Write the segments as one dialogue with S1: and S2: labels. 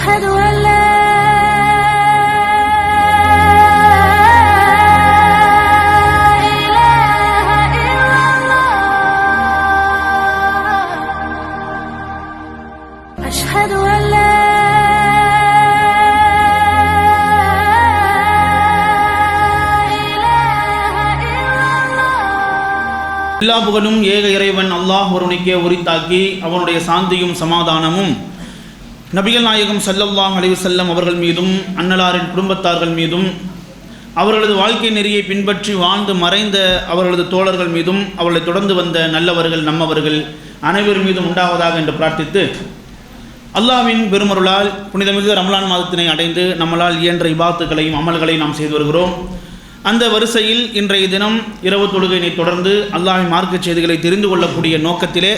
S1: أشهد أن لا
S2: எல்லா புகழும் ஏக இறைவன் அல்லாஹ் ஒருவனுக்கே உரித்தாக்கி அவனுடைய சாந்தியும் சமாதானமும் நபிகள் நாயகம் ஸல்லல்லாஹு அலைஹி வஸல்லம் அவர்கள் மீதும் அன்னலாரின் குடும்பத்தார்கள் மீதும் அவர்களது வாழ்க்கை நெறியை பின்பற்றி வாழ்ந்து மறைந்த அவர்களது தோழர்கள் மீதும் அவர்களை தொடர்ந்து வந்த நல்லவர்கள் நம்மவர்கள் அனைவர் மீதும் உண்டாவதாக என்று பிரார்த்தித்து அல்லாஹ்வின் பெருமருளால் புனிதமிகு ரமலான் மாதத்தினை அடைந்து நம்மளால் இயன்ற இபாத்துக்களையும் அமல்களையும் நாம் செய்து வருகிறோம். அந்த வரிசையில் இன்றைய தினம் இரவு தொழுகையினை தொடர்ந்து அல்லாஹ்வின் மார்க்க செய்திகளை தெரிந்து கொள்ளக்கூடிய நோக்கத்திலே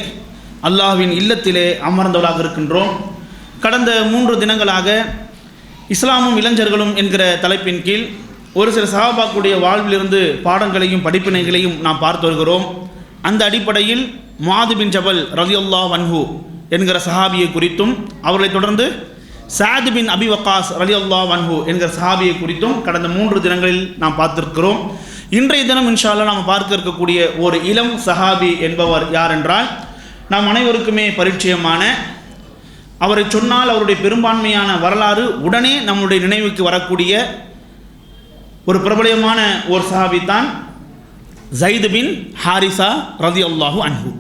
S2: அல்லாஹ்வின் இல்லத்திலே அமர்ந்தவர்களாக இருக்கின்றோம். கடந்த 3 தினங்களாக இஸ்லாமும் இளைஞர்களும் என்கிற தலைப்பின் கீழ் ஒரு சில சஹாபாக்களுடைய வாழ்விலிருந்து பாடங்களையும் படிப்பினைகளையும் நாம் பார்த்து வருகிறோம். அந்த அடிப்படையில் முஆத் பின் ஜபல் ரலியல்லாஹு அன்ஹு என்கிற சஹாபியை குறித்தும் அவர்களை தொடர்ந்து சாத் பின் அபி வக்காஸ் ரலியல்லாஹு அன்ஹு என்கிற சஹாபியை குறித்தும் கடந்த 3 தினங்களில் நாம் பார்த்திருக்கிறோம். இன்றைய தினம் இன்ஷா அல்லாஹ் நாம் பார்க்க இருக்கக்கூடிய ஒரு இளம் சஹாபி என்பவர் யார் என்றால் நாம் அனைவருக்குமே பரிச்சயமான, அவரை சொன்னால் அவருடைய பெரும்பான்மையான வரலாறு உடனே நம்முடைய நினைவுக்கு வரக்கூடிய ஒரு பிரபலமான ஒரு சஹாபி தான் ஸைத் பின் ஹாரிஸா ரலியல்லாஹு அன்ஹு.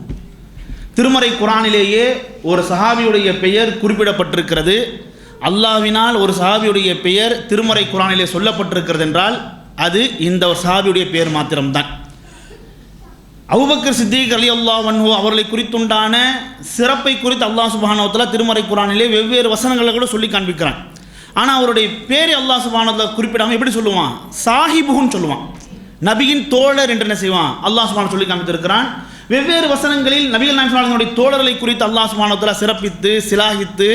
S2: திருமறை குர்ஆனிலேயே ஒரு சஹாபியுடைய பெயர் குறிப்பிடப்பட்டிருக்கிறது. அல்லாஹ்வினால் ஒரு சஹாபியுடைய பெயர் திருமறை குர்ஆனிலே சொல்லப்பட்டிருக்கிறது என்றால் அது இந்த ஒரு சஹாபியுடைய பெயர் மாத்திரம்தான். அபூபக்கர் சித்திக் ரலியல்லாஹு அன்ஹு அவர்களை குறித்துண்டான சிறப்பை குறித்து அல்லாஹ் சுப்ஹானஹு வ தஆலா திருமறை குர்ஆனிலே வெவ்வேறு வசனங்களை கூட சொல்லி காண்பிக்கிறான். ஆனால் அவருடைய பேரை அல்லாஹ் சுப்ஹானஹு வ தஆலா குறிப்பிடாமல் எப்படி சொல்லுவான்? சாஹிபுன்னு சொல்லுவான். நபியின் தோழர் என்று என்ன செய்வான்? அல்லாஹ் சுப்ஹானஹு சொல்லி காண்பித்திருக்கிறான். வெவ்வேறு வசனங்களில் நபிகள் நாயகம் ஸல்லல்லாஹு அலைஹி வஸல்லம் தோழர்களை குறித்து அல்லாஹ் சுப்ஹானஹு வ தஆலா சிறப்பித்து சிலாகித்து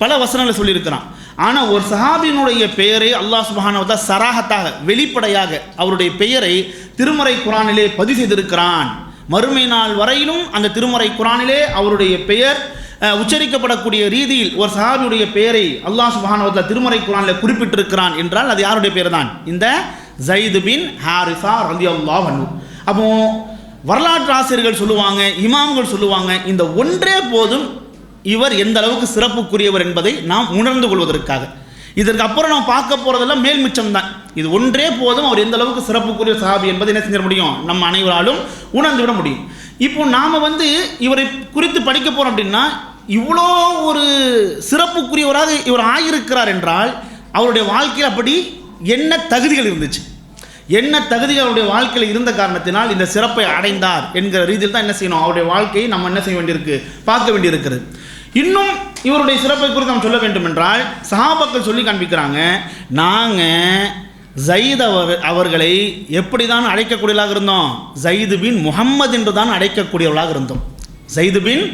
S2: பல வசனங்களை சொல்லியிருக்கிறான். ஆனால் ஒரு சஹாபியினுடைய பெயரை அல்லாஹ் சுப்ஹானஹு வ தஆலா சராஹத்தாக வெளிப்படையாக அவருடைய பெயரை திருமறை குர்ஆனிலே பதிவு செய்திருக்கிறான். மறுமை நாள் வரையிலும் அந்த திருமறை குர்ஆனிலே அவருடைய பெயர் உச்சரிக்கப்படக்கூடிய ரீதியில் ஒரு சஹாபியுடைய பெயரை அல்லாஹ் சுப்ஹானஹு வ தஆலா திருமறை குர்ஆனிலே குறிப்பிட்டிருக்கிறான் என்றால் அது யாருடைய பெயர் தான்? இந்த ஸைத் பின் ஹாரிஸா ரலியல்லாஹு அன்ஹு. அப்போ வரலாற்று ஆசிரியர்கள் சொல்லுவாங்க, இமாம்கள் சொல்லுவாங்க, இந்த ஒன்றே போதும் இவர் எந்த அளவுக்கு சிறப்புக்குரியவர் என்பதை நாம் உணர்ந்து கொள்வதற்காக. இதற்கு அப்புறம் நாம் பார்க்க போகிறதெல்லாம் மேல் மிச்சம் தான். இது ஒன்றே போதும் அவர் எந்த அளவுக்கு சிறப்புக்குரிய சஹாபி என்பதை என்ன செஞ்சிட முடியும்? நம்ம அனைவராலும் உணர்ந்து விட முடியும். இப்போ நாம் இவரை குறித்து படிக்க போகிறோம் அப்படின்னா இவ்வளோ ஒரு சிறப்புக்குரியவராக இவர் ஆகியிருக்கிறார் என்றால் அவருடைய வாழ்க்கையில் அப்படி என்ன தகுதிகள் இருந்துச்சு, என்ன தகுதிகள் அவருடைய வாழ்க்கையில் இருந்த காரணத்தினால் இந்த சிறப்பை அடைந்தார் என்கிற ரீதியில் தான் என்ன செய்யணும்? அவருடைய வாழ்க்கையை நம்ம என்ன செய்ய வேண்டியிருக்கு? பார்க்க வேண்டியிருக்கிறது. இன்னும் இவருடைய சிறப்பை குறித்து நாம் சொல்ல வேண்டும் என்றால் சஹாபாக்கள் சொல்லி காண்பிக்கிறாங்க, நாங்கள் ஸைத் அவர்களை எப்படி தான் அழைக்கக்கூடியவர்களாக இருந்தோம்? ஸைத் பின் முஹம்மது என்று தான் அழைக்கக்கூடியவர்களாக இருந்தோம். ஸைத் பின்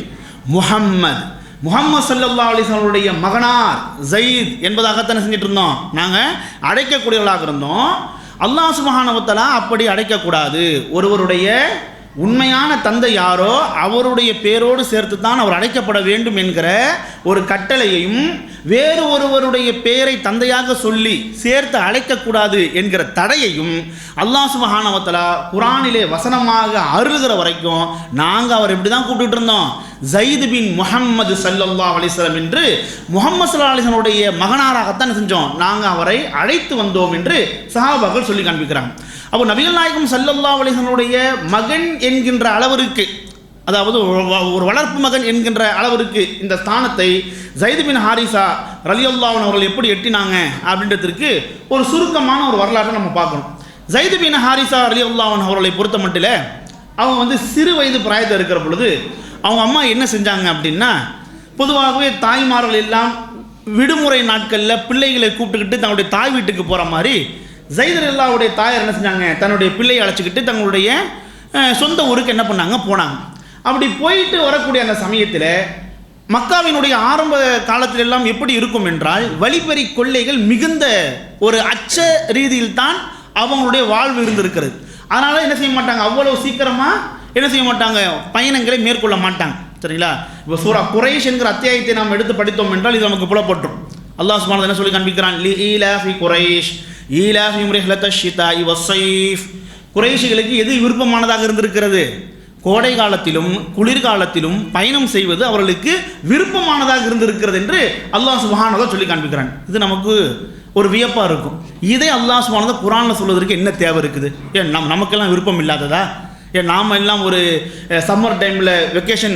S2: முஹம்மது ஸல்லல்லாஹு அலைஹி வஸல்லம் அவருடைய மகனார் ஸைத் என்பதாகத்தான் செஞ்சுட்டு இருந்தோம், நாங்கள் அழைக்கக்கூடியவர்களாக இருந்தோம். அல்லாஹ் சுப்ஹானஹு வ தஆலா அப்படி அழைக்கக்கூடாது. ஒருவருடைய உண்மையான தந்தை யாரோ அவருடைய பேரோடு சேர்த்து தான் அவர் அழைக்கப்பட வேண்டும் என்கிற ஒரு கட்டளையையும், வேறு ஒருவருடைய பெயரை தந்தையாக சொல்லி சேர்த்து அழைக்கக்கூடாது என்கிற தடையையும் அல்லாஹ் சுப்ஹானஹு வ தஆலா குர்ஆனிலே வசனமாக அருளுகிற வரைக்கும் நாங்கள் அவர் எப்படி தான் கூப்பிட்டு இருந்தோம்? ஸைத் பின் முஹம்மது ஸல்லல்லாஹு அலைஹி வஸல்லம் என்று முஹம்மது ஸல்லல்லாஹு அலைஹி வஸல்லம் மகனாராகத்தான் செஞ்சோம், நாங்கள் அவரை அழைத்து வந்தோம் என்று சஹாபாக்கள் சொல்லி காண்பிக்கிறாங்க. அப்போ நபிகள் நாயகம் ஸல்லல்லாஹு அலைஹி வஸல்லம் மகன் என்கின்ற அளவிற்கு, அதாவது ஒரு வளர்ப்பு மகன் என்கின்ற அளவிற்கு இந்த ஸ்தானத்தை ஸைத் பின் ஹாரிஸா ரலியல்லாஹு அன்ஹு அவர்கள் எப்படி எட்டினாங்க அப்படின்றதுக்கு ஒரு சுருக்கமான ஒரு வரலாற்றை நம்ம பார்க்கணும். ஸைத் பின் ஹாரிஸா ரலியல்லாஹு அன்ஹு அவர்களை பொறுத்த மட்டும் அவங்க சிறு வயது பிராயத்தில் இருக்கிற பொழுது அவங்க அம்மா என்ன செஞ்சாங்க அப்படின்னா, பொதுவாகவே தாய்மார்கள் எல்லாம் விடுமுறை நாட்களில் பிள்ளைகளை கூப்பிட்டுக்கிட்டு தன்னுடைய தாய் வீட்டுக்கு போகிற மாதிரி ஸைத் ரலியல்லாஹுடைய தாயார் என்ன செஞ்சாங்க? தன்னுடைய பிள்ளையை அழைச்சிக்கிட்டு தங்களுடைய சொந்த ஊருக்கு என்ன பண்ணாங்க? போனாங்க. அப்படி போயிட்டு வரக்கூடிய அந்த சமயத்தில் மக்காவினுடைய ஆரம்ப காலத்தில் எல்லாம் எப்படி இருக்கும் என்றால் வழிப்பறி கொள்ளைகள் மிகுந்த ஒரு அச்ச ரீதியில் தான் அவங்களுடைய வாழ்வு இருந்திருக்கிறது. அதனால் என்ன செய்ய மாட்டாங்க? அவ்வளவு சீக்கிரமாக என்ன செய்ய மாட்டாங்க? பயணங்களை மேற்கொள்ள மாட்டாங்க. சரிங்களா? இப்போ சூரா குரைஷ் என்கிற அத்தியாயத்தை நாம் எடுத்து படித்தோம் என்றால் இது நமக்கு புலப்பட்டுரும். அல்லாஹ் சுப்ஹானஹு என்ன சொல்லி காண்பிக்கிறான், லி ஈலாஃபி குரைஷ் ஈலாஃபிஹிம் ரிஹ்லத்தஷ் ஷிதாஇ வஸ்ஸைஃப். குறைஷிகளுக்கு எது விருப்பமானதாக இருந்திருக்கிறது? கோடை காலத்திலும் குளிர்காலத்திலும் பயணம் செய்வது அவர்களுக்கு விருப்பமானதாக இருந்திருக்கிறது என்று அல்லாஹ் சுப்ஹானஹு சொல்லி காண்பிக்கிறான். இது நமக்கு ஒரு வியப்பாக இருக்கும். இதே அல்லாஹ் சுப்ஹானஹு குர்ஆனில் சொல்வதற்கு என்ன தேவை இருக்குது? ஏன் நமக்கெல்லாம் விருப்பம் இல்லாததா? ஏன் நாம் எல்லாம் ஒரு சம்மர் டைமில் வெக்கேஷன்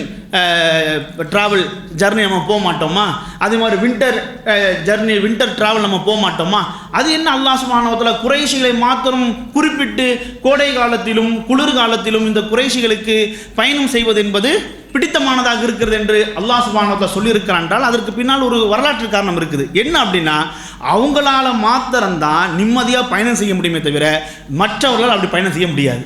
S2: ட்ராவல் ஜர்னி நம்ம போக மாட்டோமா? அதே மாதிரி வின்டர் ட்ராவல் நம்ம போக மாட்டோமா? அது என்ன அல்லாஹ் சுப்ஹானஹு வ தஆலா குறைஷிகளை மாத்திரம் குறிப்பிட்டு கோடை காலத்திலும் குளிர்காலத்திலும் இந்த குறைஷிகளுக்கு பயணம் செய்வது என்பது பிடித்தமானதாக இருக்கிறது என்று அல்லாஹ் சுப்ஹானஹு வ தஆலா சொல்லியிருக்கிறான் என்றால் அதற்கு பின்னால் ஒரு வரலாற்று காரணம் இருக்குது. என்ன அப்படின்னா, அவங்களால மாத்திரம்தான் நிம்மதியாக பயணம் செய்ய முடியுமே தவிர மற்றவர்களால் அப்படி பயணம் செய்ய முடியாது.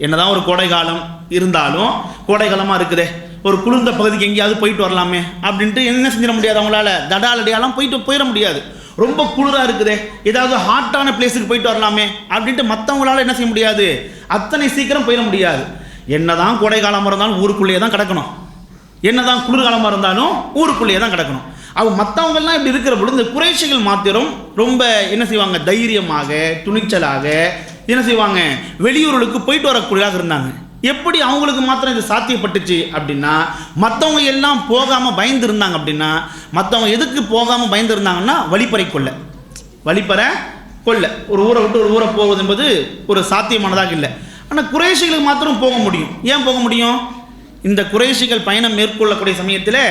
S2: என்னதான் ஒரு கோடை காலம் இருந்தாலும், கோடை காலமாக இருக்குதே, ஒரு குளிர்ந்த பகுதிக்கு எங்கேயாவது போயிட்டு வரலாமே அப்படின்ட்டு என்ன செஞ்சிட முடியாது. அவங்களால தடாலடியாலாம் போயிட முடியாது. ரொம்ப குளிராக இருக்குதே, ஏதாவது ஹாட்டான பிளேஸுக்கு போயிட்டு வரலாமே அப்படின்ட்டு மற்றவங்களால என்ன செய்ய முடியாது, அத்தனை சீக்கிரம் போயிட முடியாது. என்னதான் கோடை காலமாக இருந்தாலும் ஊருக்குள்ளேயே தான் கிடக்கணும், என்னதான் குளிர்காலமாக இருந்தாலும் ஊருக்குள்ளேயே தான் கிடக்கணும். அவங்க மற்றவங்கெல்லாம் இப்படி இருக்கிற பொழுது இந்த குறைஷிகள் மாத்திரம் ரொம்ப என்ன செய்வாங்க, தைரியமாக துணிச்சலாக என்ன செய்வாங்க, வெளியூர்களுக்கு போயிட்டு வரக்கூடியதாக இருந்தாங்க. எப்படி அவங்களுக்கு மாத்திரம் இது சாத்தியப்பட்டுச்சு அப்படின்னா, மற்றவங்க எல்லாம் போகாமல் பயந்து இருந்தாங்க. அப்படின்னா மற்றவங்க எதுக்கு போகாமல் பயந்து இருந்தாங்கன்னா, வழிப்பறை கொள்ள ஒரு ஊரை விட்டு ஒரு ஊரை போவது என்பது ஒரு சாத்தியமானதாக இல்லை. ஆனால் குறைஷிகளுக்கு மாத்திரம் போக முடியும். ஏன் போக முடியும்? இந்த குறைஷிகள் பயணம் மேற்கொள்ளக்கூடிய சமயத்தில்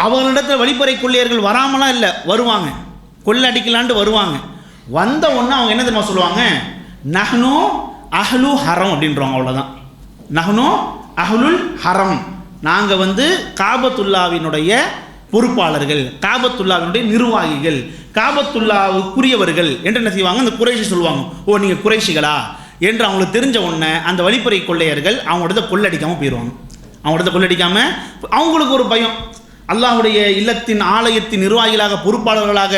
S2: அவர்களிடத்தில் வழிப்பறை கொள்ளையர்கள் வராமலாம் இல்லை, வருவாங்க, கொள்ளடிக்கலான்ட்டு வருவாங்க. வந்த உடனே அவங்க என்ன தெரியுமா சொல்லுவாங்க, நஹ்னு அஹ்லு ஹரம் அப்படின்றவங்க. அவ்வளோதான், நஹ்னு அஹ்லுல் ஹரம், நாங்கள் காபத்துல்லாவினுடைய பொறுப்பாளர்கள், காபத்துல்லாவினுடைய நிர்வாகிகள், காபத்துல்லாவுக்குரியவர்கள் என்று என்ன செய்வாங்க, அந்த குறைஷி சொல்லுவாங்க. ஓ, நீங்கள் குறைஷிகளா என்று அவங்களுக்கு தெரிஞ்ச உடனே அந்த வழிப்பறை கொள்ளையர்கள் அவங்களோட கொள்ளடிக்காமல் போயிடுவாங்க. அவங்களோட கொள்ளடிக்காமல் அவங்களுக்கு ஒரு பயம், அல்லாஹ்வுடைய இல்லத்தின் ஆலயத்தின் நிர்வாகிகளாக பொறுப்பாளர்களாக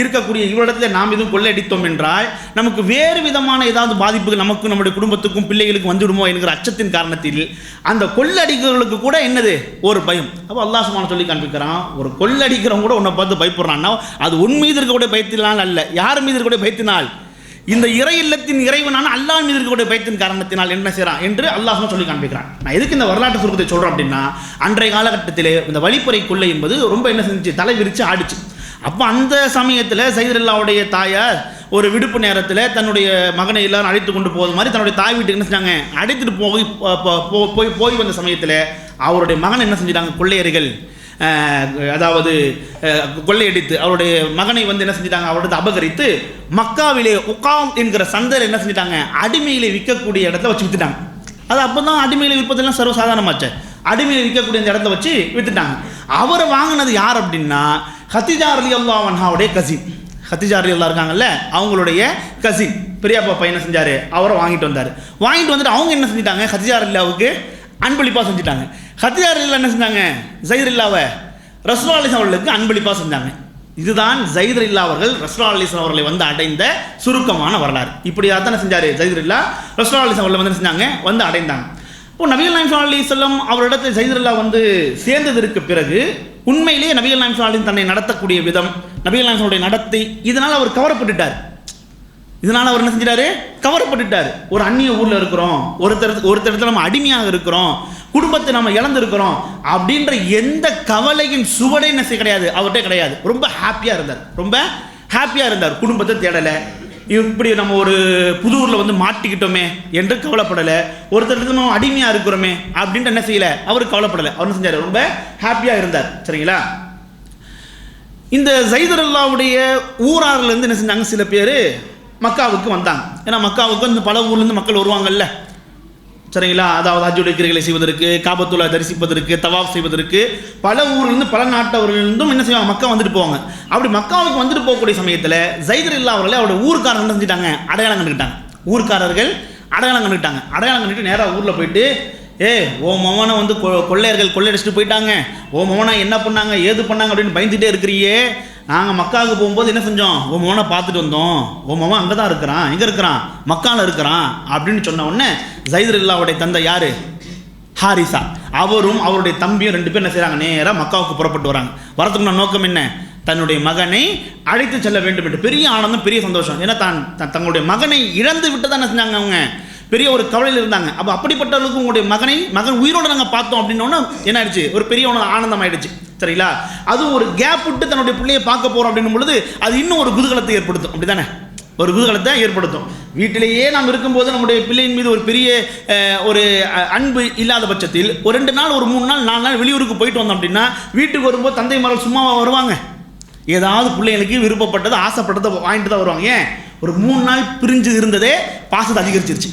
S2: இருக்கக்கூடிய இவரிடத்தில் நாம் எதுவும் கொள்ளையடித்தோம் என்றால் நமக்கு வேறு விதமான ஏதாவது பாதிப்புகள் நமக்கும் நம்முடைய குடும்பத்துக்கும் பிள்ளைகளுக்கும் வந்துவிடுமோ என்கிற அச்சத்தின் காரணத்தில் அந்த கொள்ளடிக்கிறவர்களுக்கு கூட என்னது, ஒரு பயம். அப்போ அல்லாஹ் சுப்ஹானஹு சொல்லி காண்பிக்கிறான், ஒரு கொள்ளடிக்கிறவங்க கூட உன்னை பார்த்து பயப்படுறான்னா அது உன் மீது இருக்கக்கூடிய பயத்தினால் அல்ல. யார் மீது இருக்கக்கூடிய பயத்தினால்? இந்த இறை இல்லத்தின் இறைவனான அல்லாஹ் மீது இருக்கக்கூடிய பயத்தின் காரணத்தினால் என்ன செய்யறான் என்று அல்லாஹ் சொல்லி காண்பிக்கிறான். நான் எதுக்கு இந்த வரலாற்று சுருக்கத்தை சொல்கிறேன் அப்படின்னா, அன்றைய காலகட்டத்திலே இந்த வழிப்பறை கொள்ளை என்பது ரொம்ப என்ன செஞ்சு தலை விரித்து ஆடிச்சு. அப்போ அந்த சமயத்தில் ஸைதுல்லாவுடைய தாயார் ஒரு விடுப்பு நேரத்தில் தன்னுடைய மகனை எல்லாரும் அழைத்து கொண்டு போவது மாதிரி தன்னுடைய தாய் வீட்டுக்கு என்ன செஞ்சாங்க, அழைத்துட்டு போய் வந்த சமயத்தில் அவருடைய மகன் என்ன செஞ்சிட்டாங்க, கொள்ளையர்கள் அதாவது கொள்ளையடித்து அவருடைய மகனை என்ன செஞ்சிட்டாங்க, அவரது அபகரித்து மக்காவிலே உகாம் என்கிற சந்தையில் என்ன செஞ்சிட்டாங்க, அடிமையிலே விற்கக்கூடிய இடத்துல வச்சு வித்துட்டாங்க. அது அப்போ தான் அடிமையில விற்பதெல்லாம் சர்வசாதாரணமாச்சு. அடிமையில விற்கக்கூடிய இந்த இடத்த வச்சு வித்துட்டாங்க. அவரை வாங்கினது யார் அப்படின்னா, ஹதிஜா ரலியல்லாஹு அன்ஹாவுடைய கசின். ஹதிஜா ரலியல்லாஹு இருக்காங்கல்ல, அவங்களுடைய கசின் பெரியப்பா பையனை செஞ்சார், அவரை வாங்கிட்டு வந்துட்டு அவங்க என்ன செஞ்சிட்டாங்க, ஹதிஜா ரலியல்லாஹுக்கு அன்பளிப்பாக செஞ்சுட்டாங்க. ஹதிஜா ரலியல்லாஹு என்ன செஞ்சாங்க, ஸைதுல்லாவை ரசூலுல்லாஹி ஸல்லல்லாஹு அலைஹி வஸல்லம் அவர்களுக்கு அன்பளிப்பாக செஞ்சாங்க. இதுதான் ஸைதுல்லாஹ் அவர்கள் ரசூலுல்லாஹி ஸல்லல்லாஹு அலைஹி வஸல்லம் அவர்களை அடைந்த சுருக்கமான வரலாறு. இப்படியாக தான் செஞ்சார் ஸைதுல்லாஹ், ரசூலுல்லாஹி ஸல்லல்லாஹு அலைஹி வஸல்லம் என்ன செஞ்சாங்க, அடைந்தாங்க. இப்போ நபிகள் நாயகம் ஸல்லல்லாஹு அலைஹி வஸல்லம் அவரிடத்தில் ஸைதுல்லாஹ் சேர்ந்ததற்கு பிறகு உண்மையிலேயே நபிகள் நாயகம் ஸல்லல்லாஹு அலைஹி வஸல்லம் தன்னை நடத்தக்கூடிய விதம், நபிகள் நாயகம் ஸல்லல்லாஹு நடத்தை, இதனால் அவர் கவரப்பட்டுட்டார். இதனால் அவர் என்ன செஞ்சிட்டாரு, கவரப்பட்டுட்டார். ஒரு அந்நிய ஊரில் இருக்கிறோம், ஒருத்தரத்தில் நம்ம அடிமையாக இருக்கிறோம், குடும்பத்தை நம்ம இழந்திருக்கிறோம் அப்படின்ற எந்த கவலையின் சுவடே என்ன கிடையாது, அவர்கிட்ட கிடையாது. ரொம்ப ஹாப்பியாக இருந்தார். குடும்பத்தை தேடலை, இப்படி நம்ம ஒரு புது ஊரில் மாட்டிக்கிட்டோமே என்று கவலைப்படலை, ஒருத்தருக்கு நம்ம அடிமையாக இருக்கிறோமே அப்படின்ட்டு என்ன செய்யலை, அவர் கவலைப்படலை. அவர் என்ன செஞ்சார், ரொம்ப ஹாப்பியாக இருந்தார். சரிங்களா? இந்த ஸைதுல்லாவுடைய ஊரார்லேருந்து என்ன செஞ்சாங்க, சில பேர் மக்காவுக்கு வந்தாங்க. ஏன்னா மக்காவுக்கு பல ஊர்லேருந்து மக்கள் வருவாங்கல்ல, சரிங்களா? அதாவது ஹஜ்ஜுடைய கிரிகளை செய்வதற்கு, காபத்துல்லா தரிசிப்பதற்கு, தவாஃப் செய்வதற்கு பல ஊர்லேருந்து பல நாட்டவர்களிருந்தும் என்ன செய்வாங்க, மக்கா வந்துட்டு போவாங்க. அப்படி மக்காவுக்கு வந்துட்டு போகக்கூடிய சமயத்தில் ஸைதுல்லாஹ் அவர்களை அவருடைய ஊருக்காரர்கள் என்ன செஞ்சிட்டாங்க, அடையாளம் கண்டுக்கிட்டாங்க. ஊருக்காரர்கள் அடையாளம் கண்டுக்கிட்டாங்க. நேராக ஊரில் போயிட்டு, ஓ மவனை கொள்ளையர்கள் கொள்ளையடிச்சிட்டு போயிட்டாங்க, ஓ மவனை என்ன பண்ணாங்க ஏது பண்ணாங்க அப்படின்னு பயந்துகிட்டே இருக்கிறியே, நாங்கள் மக்காவுக்கு போகும்போது என்ன செஞ்சோம், ஓ மவனை பார்த்துட்டு வந்தோம், ஓ மவன் அங்கே தான் இருக்கிறான், எங்கே இருக்கிறான், மக்காவில் இருக்கிறான் அப்படின்னு சொன்ன உடனே ஸைதுல்லாஹ்வுடைய தந்தை யார், ஹாரிசா, அவரும் அவருடைய தம்பியும் 2 பேர் என்ன செய்கிறாங்க, நேராக மக்காவுக்கு புறப்பட்டு வராங்க. வரத்துக்கு நோக்கம் என்ன, தன்னுடைய மகனை அழைத்து செல்ல வேண்டும் என்று. பெரிய ஆனந்தம், பெரிய சந்தோஷம். ஏன்னா தங்களுடைய மகனை இழந்து விட்டு தான் என்ன செஞ்சாங்க, அவங்க பெரிய ஒரு கவலையில் இருந்தாங்க. அப்போ அப்படிப்பட்டவர்களுக்கு உங்களுடைய மகன் உயிரோடு நாங்கள் பார்த்தோம் அப்படின்னோன்னா என்ன ஆயிடுச்சு, ஒரு பெரிய ஆனந்தம் ஆயிடுச்சு. சரிங்களா? அதுவும் ஒரு கேப் விட்டு தன்னுடைய பிள்ளையை பார்க்க போகிறோம் அப்படின்னும் பொழுது அது இன்னும் ஒரு குதூகலத்தை ஏற்படுத்தும். அப்படி தானே, ஒரு குதூகலத்தை ஏற்படுத்தும். வீட்டிலேயே நாம் இருக்கும்போது நம்முடைய பிள்ளையின் மீது ஒரு பெரிய ஒரு அன்பு இல்லாத பட்சத்தில் ஒரு 2 நாள், ஒரு 3 நாள், 4 நாள் வெளியூருக்கு போயிட்டு வந்தோம் அப்படின்னா வீட்டுக்கு வரும்போது தந்தை மகள் சும்மாவாக வருவாங்க? ஏதாவது பிள்ளைங்களுக்கு விருப்பப்பட்டது, ஆசைப்பட்டதை வாங்கிட்டு தான் வருவாங்க. ஏன்? ஒரு 3 நாள் பிரிஞ்சு இருந்ததே பாசத்தை அதிகரிச்சிருச்சு.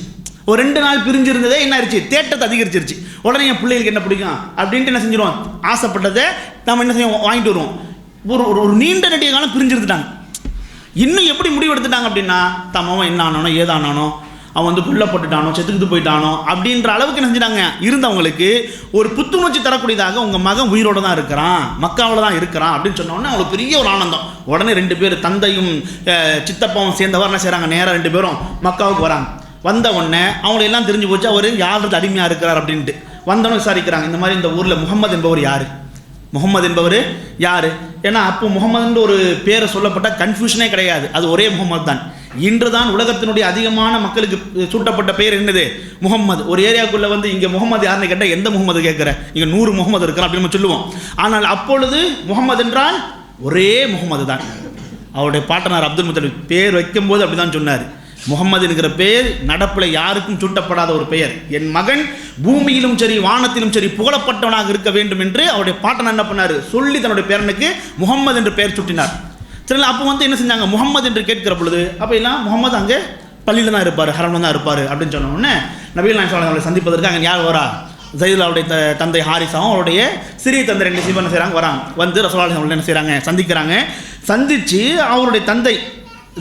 S2: ஒரு 2 நாள் பிரிஞ்சு இருந்ததே என்ன ஆயிடுச்சு, தேட்டத்தை அதிகரிச்சிருச்சு. உடனே என் பிள்ளைகளுக்கு என்ன பிடிக்கும் அப்படின்ட்டு என்ன செஞ்சிடும், ஆசைப்பட்டதை நம்ம என்ன செய்வோம், வாங்கிட்டு வருவோம். ஒரு நீண்ட நெடிய காலம் பிரிஞ்சு இருந்துட்டாங்க. இன்னும் எப்படி முடிவு எடுத்துட்டாங்க அப்படின்னா, தம்மவன் என்ன ஆனானோ ஏதானானோ, அவன் வந்து கொல்லப்பட்டுட்டானோ செத்துக்கிட்டு போயிட்டானோ அப்படின்ற அளவுக்கு என்ன செஞ்சிட்டாங்க. இருந்தவங்களுக்கு ஒரு புத்துணர்ச்சி தரக்கூடியதாக உங்கள் மகன் உயிரோடு தான் இருக்கிறான், மக்காவில் தான் இருக்கிறான் அப்படின்னு சொன்னோடனே அவங்களுக்கு பெரிய ஒரு ஆனந்தம். உடனே 2 பேர் தந்தையும் சித்தப்பாவும் சேர்ந்தவர் என்ன செய்கிறாங்க, நேராக 2 பேரும் மக்காவுக்கு வராங்க. வந்த உடனே அவங்களை எல்லாம் தெரிஞ்சு போச்சு அவர் யாருக்கு அடிமையாக இருக்கிறார் அப்படின்ட்டு. வந்தவனும் விசாரிக்கிறாங்க, இந்த மாதிரி இந்த ஊரில் முகமது என்பவர் யார், முகமது என்பவர் யார்? ஏன்னா அப்போ முகமதுன்ற ஒரு பேரை சொல்லப்பட்ட கன்ஃபியூஷனே கிடையாது, அது ஒரே முகமது தான். இன்று தான் உலகத்தினுடைய அதிகமான மக்களுக்கு சூட்டப்பட்ட பெயர் என்னது, முகம்மது. ஒரு ஏரியாவுக்குள்ளே வந்து இங்கே முகமது யாருன்னு கேட்டால் எந்த முகமது கேட்குற, இங்கே 100 முகமது இருக்கிறான் அப்படின்னு நம்ம சொல்லுவோம். ஆனால் அப்பொழுது முகமது என்றால் ஒரே முகமது தான். அவருடைய பாட்டனார் அப்துல் முத்தலிப் பேர் வைக்கும்போது அப்படி தான் சொன்னார். முகமது என்கிற பெயர் நடப்பில் யாருக்கும் சூட்டப்படாத ஒரு பெயர். என் மகன் பூமியிலும் சரி வானத்திலும் சரி புகழப்பட்டவனாக இருக்க வேண்டும் என்று அவருடைய பாட்டனார் என்ன பண்ணார், சொல்லி தன்னுடைய பேரனுக்கு முகமது என்று பெயர் சூட்டினார். சரிங்களா? அப்போ வந்து என்ன செஞ்சாங்க, முகமது என்று கேட்கிற பொழுது அப்போ எல்லாம் முகமது அங்கே பள்ளியில் தான் இருப்பார், ஹரமில் தான் இருப்பார் அப்படின்னு சொன்ன உடனே நபிகள் நாயகம் ஸல்லல்லாஹு அலைஹி வஸல்லம் சந்திப்பதற்கு அங்கே யார் வரா, ஜைதுல்லாவுடைய தந்தை ஹாரிசாவும் அவருடைய சிறிய தந்தை 2 சீபன் செய்கிறாங்க, வராங்க. வந்து ரசூலுல்லாஹி ஸல்லல்லாஹு அலைஹி வஸல்லம் என்ன செய்கிறாங்க, சந்திக்கிறாங்க. சந்தித்து அவருடைய தந்தை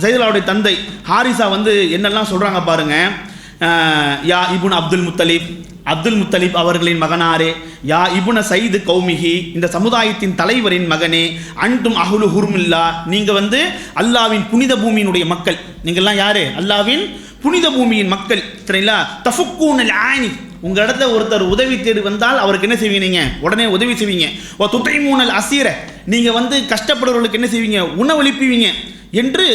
S2: ஜைதுல்லாவுடைய தந்தை ஹாரிசா வந்து என்னெல்லாம் சொல்கிறாங்க பாருங்க. யா இப்னு அப்துல் முத்தலிப் அவர்களின் மகனாரே, யா இப்னு சைது கௌமிஹி, இந்த சமுதாயத்தின் தலைவரின் மகனே, அன்தும் அஹ்லு ஹுர்மில்லா, நீங்கள் வந்து அல்லாவின் புனித பூமியினுடைய மக்கள். நீங்கள்லாம் யாரு, அல்லாவின் புனித பூமியின் மக்கள். சரிங்களா? தஃபுக்கூனல் ஆனி, உங்கள் இடத்துல ஒருத்தர் உதவி தேடி வந்தால் அவருக்கு என்ன செய்வீங்க, நீங்கள் உடனே உதவி செய்வீங்க. ஓ துதைமூனல் அசீர, நீங்கள் வந்து கஷ்டப்படுறவர்களுக்கு என்ன செய்வீங்க, உணவளிப்பீங்க என்று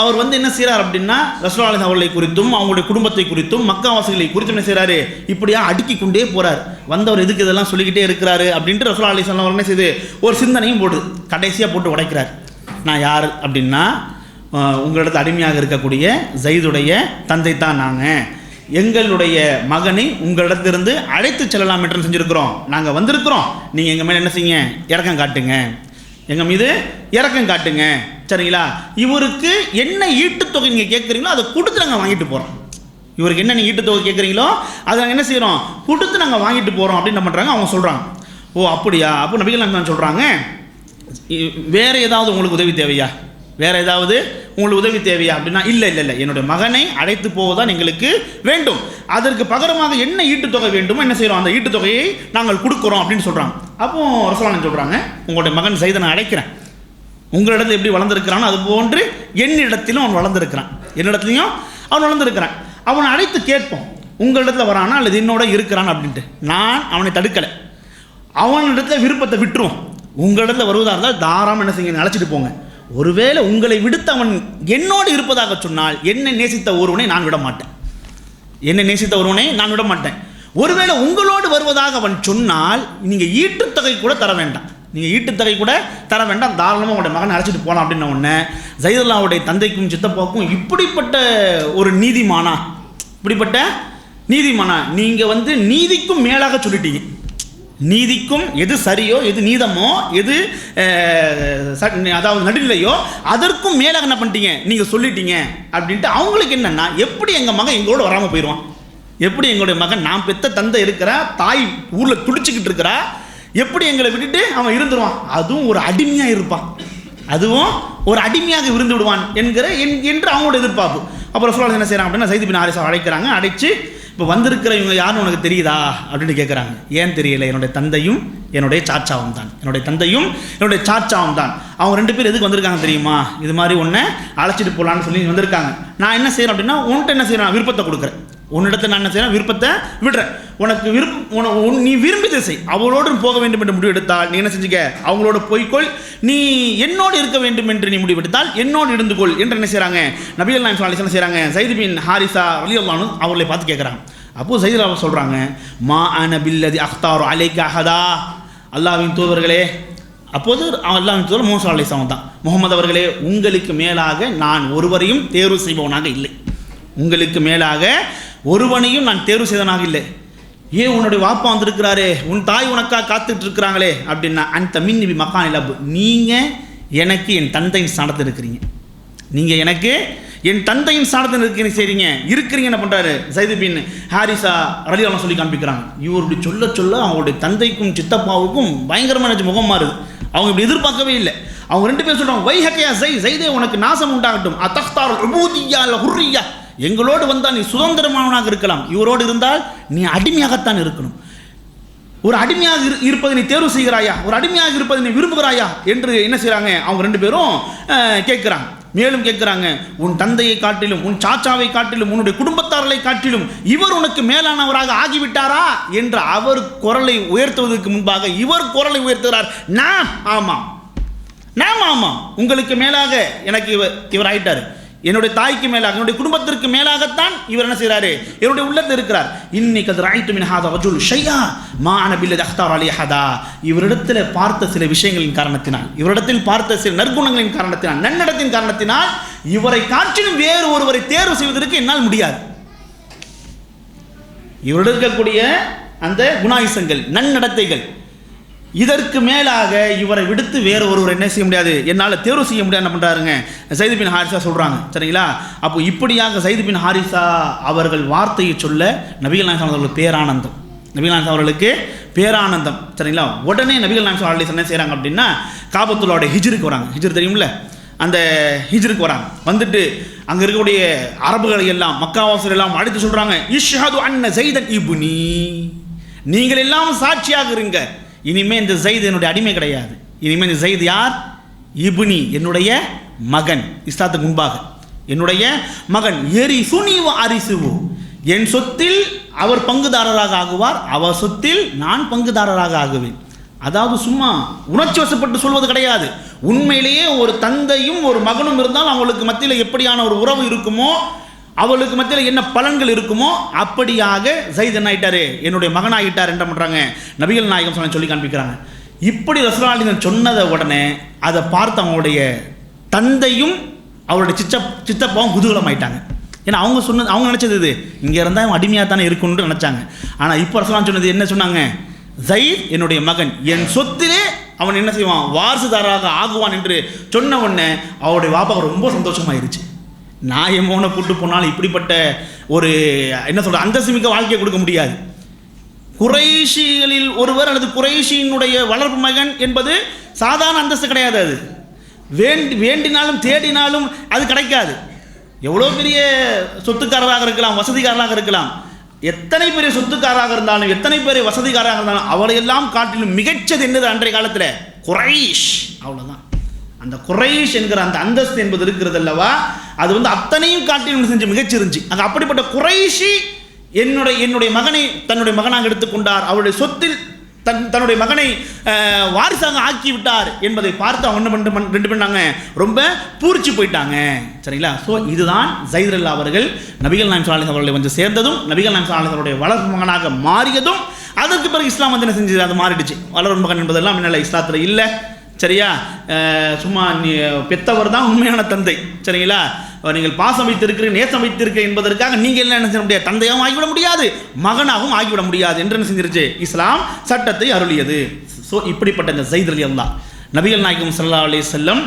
S2: அவர் வந்து என்ன செய்கிறார் அப்படின்னா ரசூலுல்லாஹி அலைஹி அவர்களை குறித்தும் அவங்களுடைய குடும்பத்தை குறித்தும் மக்காவாசிகளை குறித்தும் என்ன செய்கிறாரு, இப்படியா அடுக்கி கொண்டே போகிறார். வந்தவர் எதுக்கு இதெல்லாம் சொல்லிக்கிட்டே இருக்கிறாரு அப்படின்ட்டு ரசூலுல்லாஹி அலைஹி வஸல்லம் என்ன செய்து ஒரு சிந்தனையும் போடுது. கடைசியாக போட்டு உடைக்கிறார். நான் யார் அப்படின்னா, உங்களிடத்து அடிமையாக இருக்கக்கூடிய ஜைதுடைய தந்தை தான் நாங்கள். எங்களுடைய மகனை உங்களிடத்திலிருந்து அழைத்து செல்லலாம் என்று செஞ்சுருக்கிறோம். நாங்கள் வந்திருக்கிறோம், நீங்கள் எங்கள் மேலே என்ன செய்யுங்க, இறக்கம் காட்டுங்க, எங்கள் மீது இறக்கம் காட்டுங்க. சரிங்களா? இவருக்கு என்ன ஈட்டுத்தொகை நீங்கள் கேட்குறீங்களோ அதை கொடுத்து நாங்கள் வாங்கிட்டு போகிறோம். இவருக்கு என்ன நீங்கள் ஈட்டுத்தொகை கேட்குறீங்களோ அதை நாங்கள் என்ன செய்கிறோம், கொடுத்து நாங்கள் வாங்கிட்டு போகிறோம் அப்படின்னு என்ன பண்ணுறாங்க, அவங்க சொல்கிறாங்க. ஓ அப்படியா? அப்போ நபிகள் நாயகம் சொல்கிறாங்க, வேறு ஏதாவது உங்களுக்கு உதவி தேவையா, வேறு ஏதாவது உங்களுக்கு உதவி தேவையா அப்படின்னா, இல்லை என்னுடைய மகனை அழைத்து போவதுதான் எங்களுக்கு வேண்டும். அதற்கு பகரமாக என்ன ஈட்டுத்தொகை வேண்டுமோ என்ன செய்கிறோம், அந்த ஈட்டுத்தொகையை நாங்கள் கொடுக்குறோம் அப்படின்னு சொல்கிறாங்க. அப்போ ரசூலுல்லாஹி சொல்கிறாங்க, உங்களுடைய மகன் சைதை நான் அழைக்கிறேன், உங்களிடத்தில் எப்படி வளர்ந்துருக்கிறானோ அது போன்று என்னிடத்திலும் அவன் வளர்ந்துருக்கிறான், என்னிடத்துலையும் அவன் வளர்ந்துருக்கிறான். அவனை அழைத்து கேட்போம், உங்களிடத்தில் வரானா அல்லது என்னோட இருக்கிறான் அப்படின்ட்டு. நான் அவனை தடுக்கலை, அவனிடத்தில் விருப்பத்தை விட்டுருவோம். உங்களிடத்தில் வருவதாக இருந்தால் தாராளமாக என்ன செய்யுங்க, அழைச்சிட்டு போங்க. ஒருவேளை உங்களை விடுத்து அவன் என்னோடு இருப்பதாக சொன்னால் என்னை நேசித்த ஒருவனை நான் விட மாட்டேன், என்னை நேசித்த ஒருவனை நான் விட மாட்டேன். ஒருவேளை உங்களோடு வருவதாக அவன் சொன்னால் நீங்கள் ஈட்டுத்தொகை கூட தர வேண்டாம், நீங்கள் ஈட்டுத்தொகை கூட தர வேண்டாம், தாராளமாக உங்களுடைய மகனை அழைச்சிட்டு போகலாம் அப்படின்ன உடனே ஜைதுல்லாவுடைய தந்தைக்கும் சித்தப்பாவுக்கும் இப்படிப்பட்ட ஒரு நீதிமானா, இப்படிப்பட்ட நீதிமானா, நீங்கள் வந்து நீதிக்கும் மேலாக சொல்லிட்டீங்க. நீதிக்கும் எது சரியோ எது நீதமோ எது அதாவது நடுநிலையோ அதற்கும் மேலாக என்ன பண்ணிட்டீங்க, நீங்கள் சொல்லிட்டீங்க அப்படின்ட்டு. அவங்களுக்கு என்னென்னா, எப்படி எங்கள் மகன் எங்களோட வராமல் போயிடுவான், எப்படி எங்களுடைய மகன் நான் பெத்த தந்தை இருக்கிறா, தாய் ஊரில் துடிச்சிக்கிட்டு இருக்கிறா, எப்படி எங்களை விட்டுட்டு அவன் இருந்துருவான், அதுவும் ஒரு அடிமையாக இருப்பான், அதுவும் ஒரு அடிமையாக இருந்து விடுவான் என்று அவங்களோட எதிர்பார்ப்பு. அப்புறம் ரசூலுல்லாஹி என்ன செய்கிறாங்க அப்படின்னா, ஸைத் பின் ஹாரிஸா அழைக்கிறாங்க. அழைச்சி இப்போ வந்திருக்கிற இவங்க யாருன்னு உனக்கு தெரியுதா அப்படின்னு கேட்குறாங்க. ஏன் தெரியல, என்னுடைய தந்தையும் என்னுடைய சாச்சாவும் தான், என்னுடைய தந்தையும் என்னுடைய சாச்சாவும் தான். அவங்க 2 பேர் எதுக்கு வந்திருக்காங்க தெரியுமா? இது மாதிரி ஒன்றை அழைச்சிட்டு போகலான்னு சொல்லி வந்திருக்காங்க. நான் என்ன செய்கிறேன் அப்படின்னா, உன்கிட்ட என்ன செய்கிறேன், விருப்பத்தை கொடுக்குறேன். உன்னிடத்தை நான் என்ன செய்கிறேன், விருப்பத்தை விடுறேன். உனக்கு நீ விரும்பியதை செய். அவளோடு போக வேண்டும் என்று முடிவு எடுத்தால் நீ என்ன செஞ்சுக்க, அவங்களோட போய்க்கொள். நீ என்னோடு இருக்க வேண்டும் என்று நீ முடிவு எடுத்தால் என்னோடு இருந்து கொள் என்று என்ன செய்கிறாங்க, நபிகள் நாயகம் ஸல்லல்லாஹு அலைஹி வஸல்லம் செய்கிறாங்க. ஸைத் பின் ஹாரிஸா ரலியல்லாஹு அன்ஹு அவர்களை பார்த்து கேட்குறாங்க. அப்போது ஸைத் அவர் சொல்கிறாங்க, மா அன பில்லதி அக்தாரு அலைக அஹதா, அல்லாஹ்வின் தூதர்களே. அப்போது அல்லாஹ்வின் தூதர் மூஸா அலைஹிஸ்ஸலாம் தான், முகமது அவர்களே, உங்களுக்கு மேலாக நான் ஒருவரையும் தேர்வு செய்பவனாக இல்லை, உங்களுக்கு மேலாக ஒருவனையும் நான் தேர்வு செய்தவனாக இல்லை. ஏன் உன்னுடைய வாப்பா வந்திருக்கிறாரே, உன் தாய் உனக்காக காத்துட்டு இருக்கிறாங்களே அப்படின்னா, அந்த மின் நிபி மக்கான் இலபு, நீங்கள் எனக்கு என் தந்தையின் ஸ்தானத்தில் இருக்கிறீங்க, நீங்கள் எனக்கு என் தந்தையின் ஸ்தானத்தில் இருக்கிறீங்க என்ன பண்ணுறாரு, ஸைத் பின் ஹாரிஸா ரலியல்லாஹு சொல்லி காண்பிக்கிறாங்க. இவர் இப்படி சொல்ல சொல்ல அவங்களுடைய தந்தைக்கும் சித்தப்பாவுக்கும் பயங்கரமான முகம் மாறுது. அவங்க இப்படி எதிர்பார்க்கவே இல்லை. அவங்க 2 பேர் சொல்கிறாங்க, வைஹக்கியா ஸைதே, உனக்கு நாசம் உண்டாகட்டும், அத்தக்தார் உபூதியா இல்ல ஹுர்ரியா, எங்களோடு வந்தால் நீ சுதந்திரமானவனாக இருக்கலாம், இவரோடு இருந்தால் நீ அடிமையாகத்தான் இருக்கணும். ஒரு அடிமையாக இருப்பதை நீ தேர்வு செய்கிறாயா, ஒரு அடிமையாக இருப்பதை நீ விரும்புகிறாயா என்று என்ன செய்கிறாங்க, அவங்க 2 பேரும் கேட்குறாங்க. மேலும் கேட்குறாங்க, உன் தந்தையை காட்டிலும், உன் சாச்சாவை காட்டிலும், உன்னுடைய குடும்பத்தார்களை காட்டிலும் இவர் உனக்கு மேலானவராக ஆகிவிட்டாரா என்று அவர் குரலை உயர்த்துவதற்கு முன்பாக இவர் குரலை உயர்த்துகிறார். நாம் ஆமாம், உங்களுக்கு மேலாக எனக்கு இவர் ஆயிட்டார், என்னுடைய தாய்க்கு மேலாக, என்னுடைய குடும்பத்திற்கு மேலாகத்தான் இவர் என்ன செய்கிறாரு, என்னுடைய உள்ளத்தில் இருக்கிறார். இன்னைக்கு அது ராய்த்து மின் ஹாதா ரஜுல் ஷையா மா அன பில்லதி அக்தார் அலி ஹதா, இவரிடத்தில் பார்த்த சில விஷயங்களின் காரணத்தினால், இவரிடத்தில் பார்த்த சில நற்குணங்களின் காரணத்தினால், நன்னடத்தின் காரணத்தினால் இவரை காற்றிலும் வேறு ஒருவரை தேர்வு செய்வதற்கு என்னால் முடியாது. இவரிடம் இருக்கக்கூடிய அந்த குணாயுசங்கள், நன்னடத்தைகள், இதற்கு மேலாக இவரை விடுத்து வேறு ஒருவர் என்ன செய்ய முடியாது, என்னால் தேர்வு செய்ய முடியாது. என்ன பண்ணுறாருங்க, ஸைத் பின் ஹாரிஸா சொல்கிறாங்க. சரிங்களா? அப்போ இப்படியாக ஸைத் பின் ஹாரிஸா அவர்கள் வார்த்தையை சொல்ல நபிகள் நாயகம் அவர்களுக்கு பேரானந்தம், நபிகள் நாயகம் அவர்களுக்கு பேரானந்தம். சரிங்களா? உடனே நபிகள் நாயகம் ஸல்லல்லாஹு அலைஹி வஸல்லம் என்ன செய்கிறாங்க அப்படின்னா, காபத்துல்லாஹ்வுடைய ஹிஜ்ருக்கு வராங்க. ஹிஜ்ர் தெரியும்ல, அந்த ஹிஜ்ருக்கு வராங்க. வந்துட்டு அங்கே இருக்கக்கூடிய அரபுகளை எல்லாம், மக்காவாசல் எல்லாம் அழைத்து சொல்கிறாங்க, இஷ்ஹது அன்ன ஸைதன் இப்னி, நீங்கள் எல்லாம் சாட்சியாக இருங்க, இனிமேல் இந்த ஸைத் என்னுடைய அடிமை கிடையாது, இனிமேல் இந்த ஸைத் யார், இப்னி, என்னுடைய மகன். இஸ்லாத்துக்கு முன்பாக என்னுடைய மகன், எரி சுனிவ அரிசுவு, என் சொத்தில் அவர் பங்குதாரராக ஆகுவார், அவர் சொத்தில் நான் பங்குதாரராக ஆகுவேன். அதாவது சும்மா உணர்ச்சி வசப்பட்டு சொல்வது கிடையாது. உண்மையிலேயே ஒரு தந்தையும் ஒரு மகனும் இருந்தால் அவங்களுக்கு மத்தியில் எப்படியான ஒரு உறவு இருக்குமோ, அவளுக்கு மத்தியில் என்ன பலன்கள் இருக்குமோ, அப்படியாக ஸைத் என்ன ஆகிட்டாரு, என்னுடைய மகனாகிட்டார் என்ன பண்ணுறாங்க, நபிகள் நாயகம் சொல்லி காண்பிக்கிறாங்க. இப்படி ரசூலுல்லாஹி ஸல்லல்லாஹு அலைஹி வஸல்லம் சொன்னதை உடனே அதை பார்த்து அவங்களுடைய தந்தையும் அவருடைய சித்தப்பாவும் குதூகலம் ஆயிட்டாங்க. ஏன்னா அவங்க நினச்சது இது, இங்கே இருந்தால் அவன் அடிமையாக தானே இருக்கணும்னு நினச்சாங்க. ஆனால் இப்போ ரசூலுல்லாஹி சொன்னது என்ன சொன்னாங்க, ஸைத் என்னுடைய மகன், என் சொத்திலே அவன் என்ன செய்வான், வாரிசுதாராக ஆகுவான் என்று சொன்ன உடனே அவருடைய வாப்பாவுக்கு ரொம்ப சந்தோஷமாயிருச்சு. நான் என் மோனை கூட்டு போனாலும் இப்படிப்பட்ட ஒரு என்ன சொல்ற அந்தஸ்துமிக்க வாழ்க்கையை கொடுக்க முடியாது. குறைஷிகளில் ஒருவர் அல்லது குறைஷியினுடைய வளர்ப்பு மகன் என்பது சாதாரண அந்தஸ்து கிடையாது. அது வேண்டினாலும் தேடினாலும் அது கிடைக்காது. எவ்வளோ பெரிய சொத்துக்காரராக இருக்கலாம், வசதிக்காரராக இருக்கலாம், எத்தனை பெரிய சொத்துக்காரராக இருந்தாலும், எத்தனை பெரிய வசதிக்காரராக இருந்தாலும், அவரையெல்லாம் காட்டிலும் மிகச்சது என்னது அன்றைய காலத்தில், குறைஷ். அவ்வளோதான். அந்த குறைஷ் என்கிற அந்த அந்தஸ்து என்பது இருக்கிறது அல்லவா, அது அத்தனையும் காட்டிலும் செஞ்சு மிகச்சிருந்துச்சு. அங்கே அப்படிப்பட்ட குறைஷி என்னுடைய மகனை தன்னுடைய மகனாக எடுத்துக்கொண்டார், அவருடைய சொத்தில் தன்னுடைய மகனை வாரிசாக ஆக்கிவிட்டார் என்பதை பார்த்து அவங்க 2 பண்ணாங்க, ரொம்ப பூரிச்சு போயிட்டாங்க. சரிங்களா? ஸோ இதுதான் ஸைத் ரலியல்லாஹு அவர்கள் நபிகள் நாயகம் ஸல்லல்லாஹு அலைஹி அவர்களை வந்து சேர்ந்ததும், நபிகள் நாயகம் ஸல்லல்லாஹு அலைஹி அவருடைய வளர்ப்பு மகனாக மாறியதும். அதற்கு பிறகு இஸ்லாம் வந்து என்ன செஞ்சது, அது மாறிடுச்சு. வளர்ப்பு மகன் என்பதெல்லாம் முன்னால் இஸ்லாத்தில் இல்லை. சரியா? சும்மா நீ பெத்தவர் தான் உண்மையான தந்தை. சரிங்களா? நீங்கள் பாசம் வைத்திருக்கிறீர்கள், நேசம் வைத்திருக்கிறீர்கள் என்பதற்காக நீங்கள் என்ன செய்ய முடியாது, தந்தையாகவும் ஆகிவிட முடியாது, மகனாகவும் ஆகிவிட முடியாது என்று என்ன செஞ்சிருச்சு, இஸ்லாம் சட்டத்தை அருளியது. ஸோ இப்படிப்பட்ட இந்த ஸைத் ரலியல்லாஹு நபிகள் நாயகம் ஸல்லல்லாஹு அலைஹி வஸல்லம்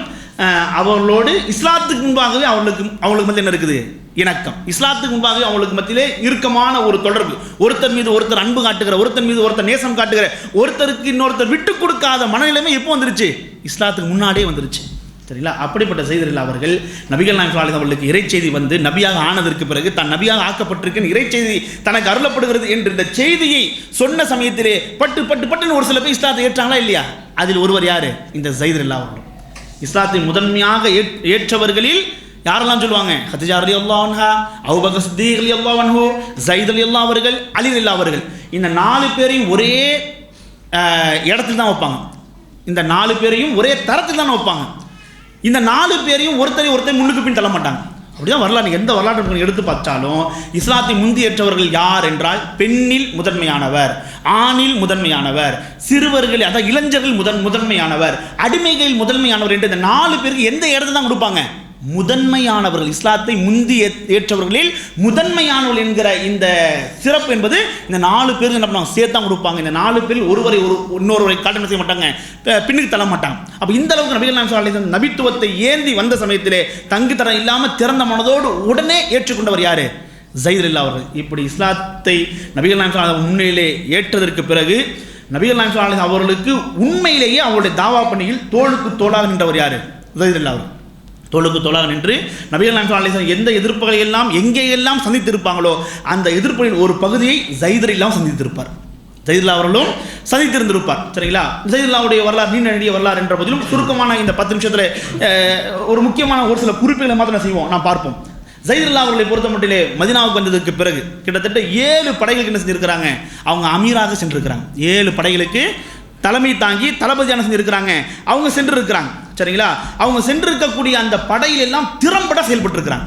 S2: அவர்களோடு இஸ்லாத்துக்கு முன்பாகவே அவங்களுக்கு மத்தியில் என்ன இருக்குது, இணக்கம். இஸ்லாத்துக்கு முன்பாகவே அவங்களுக்கு மத்தியிலே இறுக்கமான ஒரு தொடர்பு. ஒருத்தர் மீது ஒருத்தர் அன்பு காட்டுகிற, ஒருத்தர் மீது ஒருத்தர் நேசம் காட்டுகிற, ஒருத்தருக்கு இன்னொருத்தர் விட்டு கொடுக்காத மனநிலைமை எப்போ வந்துருச்சு, இஸ்லாத்துக்கு முன்னாடியே வந்துருச்சு. சரிங்களா? அப்படிப்பட்ட செய்திகள் அவர்கள் நபிகள் நாயகம் ஸல்லல்லாஹு அலைஹி வஸல்லம் அவர்களுக்கு இறைச்செய்தி வந்து நபியாக ஆனதற்கு பிறகு தான் நபியாக ஆக்கப்பட்டிருக்கிற இறைச்செய்தி தனக்கு அருளப்படுகிறது என்ற இந்த செய்தியை சொன்ன சமயத்திலே பட்டுன்னு ஒரு சில பேர் இஸ்லாத்தை ஏற்றாங்களா இல்லையா? அதில் ஒருவர் யாரு? இந்த ஸைத் ரலியல்லாஹு அன்ஹு. இஸ்லாத்தை முதன்மையாக ஏற்றவர்களில் யாரெல்லாம் சொல்லுவாங்க? ஹதீஜா ரலியல்லாஹு அன்ஹா, அபூபக்கர் சித்தீக் ரலியல்லாஹு அன்ஹு, ஸைத் ரலியல்லாஹு அவர்கள், அலி ரலியல்லாஹு அவர்கள். இந்த 4 பேரையும் ஒரே இடத்தில் தான் வைப்பாங்க. இந்த 4 பேரையும் ஒரே தரத்தில் தான் வைப்பாங்க. இந்த 4 பேரையும் ஒருத்தரை முன்னுக்கு பின் தள்ள மாட்டாங்க. அப்படிதான் வரலாறு. எந்த வரலாற்று எடுத்து பார்த்தாலும் இஸ்லாத்தை முந்தியேற்றவர்கள் யார் என்றால் பெண்ணில் முதன்மையானவர், ஆணில் முதன்மையானவர், சிறுவர்கள் அதாவது இளைஞர்கள் முதன்மையானவர், அடிமைகளில் முதன்மையானவர் என்று இந்த 4 பேருக்கு எந்த இடத்துல தான் கொடுப்பாங்க? முதன்மையானவர்கள், இஸ்லாத்தை முந்தி ஏற்றவர்களில் முதன்மையானவர்கள் என்கிற இந்த சிறப்பு என்பது இந்த 4 பேருக்கு என்ன பண்ணுவாங்க? சேர்த்தான் கொடுப்பாங்க. இந்த 4 பேரில் இன்னொருவரை காட்ட செய்ய மாட்டாங்க, பின்னுக்கு தள்ள மாட்டாங்க. அப்போ இந்த அளவுக்கு நபிகள் நாயகம் ஸல்லல்லாஹு அலைஹி வஸல்லம் நபித்துவத்தை ஏந்தி வந்த சமயத்திலே தங்கு தரம் இல்லாமல் திறந்த மனதோடு உடனே ஏற்றுக்கொண்டவர் யாரு? ஸைத் ரலியல்லாஹு அவர்கள். இப்படி இஸ்லாத்தை நபிகள் நாயகம் ஸல்லல்லாஹு அலைஹி வஸல்லம் முன்னிலே ஏற்றதற்கு பிறகு நபிகள் நாயகம் ஸல்லல்லாஹு அலைஹி வஸல்லம் அவர்களுக்கு உண்மையிலேயே அவருடைய தாவா பணியில் தோளுக்கு தோளாக நின்றவர் யாரு? ஸைத் ரலியல்லாஹு அவர்கள். தோளுக்கு தோளாக நின்று நபிகள் நாயகம் ஸல்லல்லாஹு அலைஹி வஸல்லம் எந்த எதிர்ப்புகளை எல்லாம் எங்கேயெல்லாம் சந்தித்திருப்பாங்களோ அந்த எதிர்ப்புகளின் ஒரு பகுதியை ஸைத் ரலியல்லாஹு சந்தித்திருப்பார். ஸைத் ரலியல்லாஹு அவர்களும் சந்தித்திருந்திருப்பார். சரிங்களா? ஸைத் ரலியல்லாஹுடைய வரலாறு நீண்ட நெடிய வரலாறு என்ற போதிலும் சுருக்கமான இந்த 10 நிமிஷத்தில் ஒரு முக்கியமான ஒரு சில குறிப்புகளை மாத்திரம் செய்வோம், நான் பார்ப்போம். ஸைத் ரலியல்லாஹு அவர்களை பொறுத்த மட்டிலே மதீனாவுக்கு வந்ததுக்கு பிறகு கிட்டத்தட்ட 7 படைகளுக்கு என்ன செஞ்சிருக்கிறாங்க? அவங்க அமீராக சென்றிருக்கிறாங்க. 7 படைகளுக்கு தலைமை தாங்கி தளபதியான செஞ்சிருக்கிறாங்க, அவங்க சென்று இருக்கிறாங்க. சரிங்களா? அவங்க சென்றிருக்கக்கூடிய அந்த படையில் எல்லாம் திறம்பட செயல்பட்டிருக்கிறாங்க.